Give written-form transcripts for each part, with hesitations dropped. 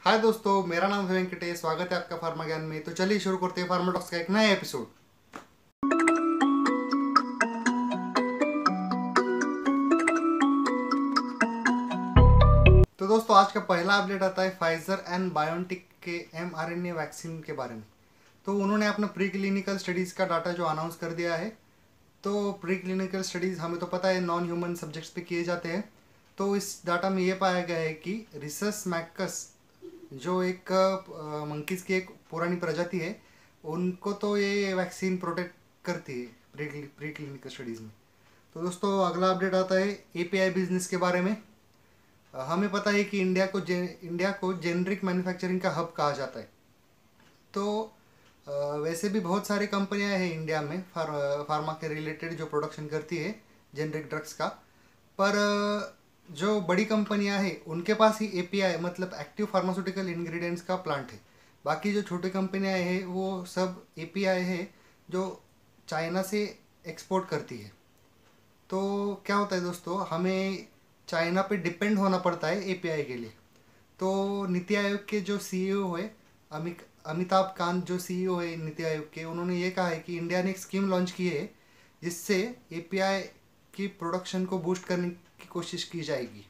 हाय दोस्तों, मेरा नाम है वेंकटेश। स्वागत है आपका फार्मा ज्ञान में। तो चलिए शुरू करते हैं फार्मा टॉक्स का एक नया एपिसोड। तो दोस्तों, आज का पहला अपडेट आता है फाइजर एंड बायोनटेक के mRNA वैक्सीन के बारे में। तो उन्होंने अपना प्री क्लिनिकल स्टडीज़ का डाटा जो अनाउंस कर दिया है। तो प्री क्लिनिकल स्टडीज़ हमें तो पता है नॉन ह्यूमन सब्जेक्ट्स पे किए जाते हैं। तो इस डाटा में ये पाया गया है कि रिसस मैकस जो एक मंकीज़ की एक पुरानी प्रजाति है, उनको तो ये वैक्सीन प्रोटेक्ट करती है प्री क्लिनिकल स्टडीज़ में। तो दोस्तों, अगला अपडेट आता है एपीआई बिजनेस के बारे में। हमें पता है कि इंडिया को जेनरिक मैन्युफैक्चरिंग का हब कहा जाता है। तो वैसे भी बहुत सारी कंपनियां हैं इंडिया में फार्मा के रिलेटेड जो प्रोडक्शन करती है जेनरिक ड्रग्स का। पर जो बड़ी कंपनियां हैं उनके पास ही एपीआई मतलब एक्टिव फार्मास्यूटिकल इंग्रेडिएंट्स का प्लांट है। बाकी जो छोटी कंपनियां हैं वो सब एपीआई है जो चाइना से एक्सपोर्ट करती है। तो क्या होता है दोस्तों, हमें चाइना पे डिपेंड होना पड़ता है एपीआई के लिए। तो नीति आयोग के जो सीईओ है अमिताभ कांत, जो सीईओ है नीति आयोग के, उन्होंने ये कहा है कि इंडिया ने एक स्कीम लॉन्च की है जिससे एपीआई की प्रोडक्शन को बूस्ट करने की कोशिश की जाएगी।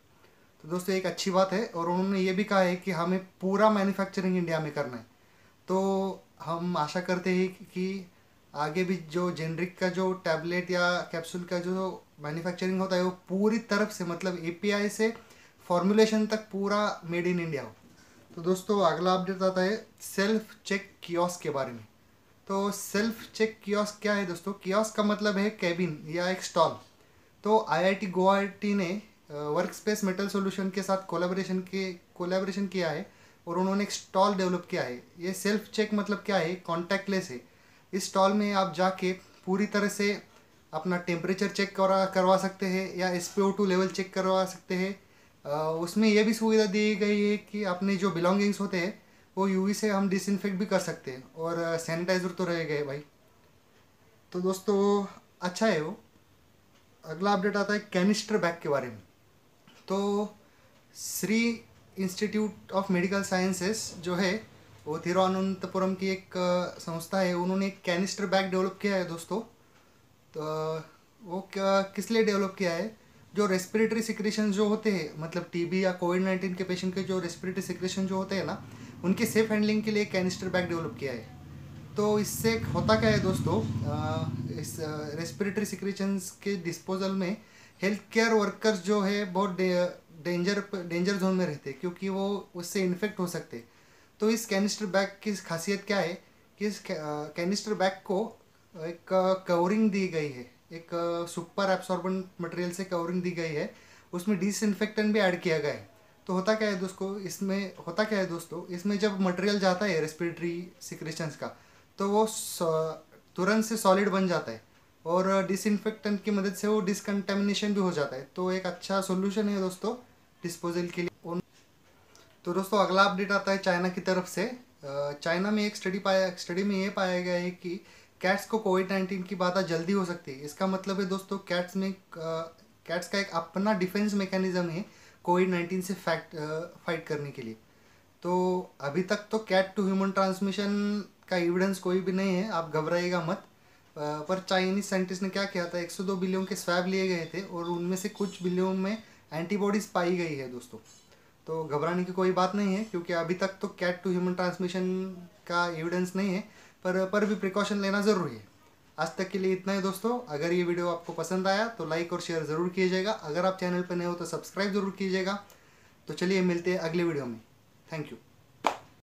तो दोस्तों, एक अच्छी बात है। और उन्होंने ये भी कहा है कि हमें पूरा मैन्युफैक्चरिंग इंडिया में करना है। तो हम आशा करते हैं कि आगे भी जो जेनरिक का जो टैबलेट या कैप्सूल का जो मैन्युफैक्चरिंग होता है वो पूरी तरफ से मतलब एपीआई से फॉर्मुलेशन तक पूरा मेड इन इंडिया हो। तो दोस्तों, अगला अपडेट आता है सेल्फ चेक कियोस्क के बारे में। तो सेल्फ चेक कियोस्क क्या है दोस्तों? कियोस्क का मतलब है कैबिन या एक स्टॉल। तो आईआईटी गुवाहाटी ने वर्क स्पेस मेटल सॉल्यूशन के साथ कोलैबोरेशन किया है और उन्होंने एक स्टॉल डेवलप किया है। ये सेल्फ चेक मतलब क्या है? कॉन्टैक्टलेस है। इस स्टॉल में आप जाके पूरी तरह से अपना टेम्परेचर चेक करवा सकते हैं या SpO2 लेवल चेक करवा सकते हैं। उसमें यह भी सुविधा दी गई है कि अपने जो बिलोंगिंग्स होते हैं वो यूवी से हम डिसइंफेक्ट भी कर सकते हैं और सैनिटाइजर तो रह गए भाई। तो दोस्तों, अच्छा है वो। अगला अपडेट आता है कैनिस्टर बैग के बारे में। तो Shri institute of medical sciences जो है वो तिरुवनंतपुरम की एक संस्था है, उन्होंने एक कैनिस्टर बैग डेवलप किया है दोस्तों। तो वो क्या किस लिए डेवलप किया है? जो रेस्पिरेटरी सिक्रेशन जो होते हैं मतलब टीबी या कोविड-19 के पेशेंट के जो रेस्पिरेटरी सिक्रेशन जो होते हैं ना, उनके सेफ हैंडलिंग के लिए कैनिस्टर बैग डेवलप किया है। तो इससे होता क्या है दोस्तों, इस रेस्पिरेटरी सिक्रेशंस के डिस्पोजल में हेल्थ केयर वर्कर्स जो है बहुत डेंजर जोन में रहते हैं क्योंकि वो उससे इन्फेक्ट हो सकते हैं। तो इस कैनिस्टर बैग की खासियत क्या है कि इस कैनिस्टर बैग को एक कवरिंग दी गई है, एक सुपर एब्सॉर्बेंट मटेरियल से कवरिंग दी गई है। उसमें डिसइंफेक्टेंट भी ऐड किया गया है। तो होता क्या है दोस्तों, इसमें जब मटेरियल जाता है रेस्पिरेटरी सिक्रेशंस का तो वो तुरंत से सॉलिड बन जाता है और डिसइंफेक्टेंट की मदद से वो डिसकंटेमिनेशन भी हो जाता है। तो एक अच्छा सोल्यूशन है दोस्तों डिस्पोजल के लिए। तो दोस्तों, अगला अपडेट आता है चाइना की तरफ से। चाइना में एक स्टडी में ये पाया गया है कि कैट्स को कोविड-19 की बाधा जल्दी हो सकती है। इसका मतलब है दोस्तों, कैट्स का एक अपना डिफेंस मैकेनिज्म है कोविड-19 से फाइट करने के लिए। तो अभी तक तो कैट टू ह्यूमन ट्रांसमिशन का एविडेंस कोई भी नहीं है, आप घबराइएगा मत। पर चाइनीज साइंटिस्ट ने क्या किया था, 102 बिलियन के स्वैब लिए गए थे और उनमें से कुछ बिलियन में एंटीबॉडीज पाई गई है दोस्तों। तो घबराने की कोई बात नहीं है क्योंकि अभी तक तो कैट टू ह्यूमन ट्रांसमिशन का एविडेंस नहीं है, पर भी प्रिकॉशन लेना ज़रूरी है। आज तक के लिए इतना ही दोस्तों। अगर ये वीडियो आपको पसंद आया तो लाइक और शेयर ज़रूर कीजिएगा। अगर आप चैनल पर नए हो तो सब्सक्राइब ज़रूर कीजिएगा। तो चलिए मिलते हैं अगले वीडियो में। Thank you.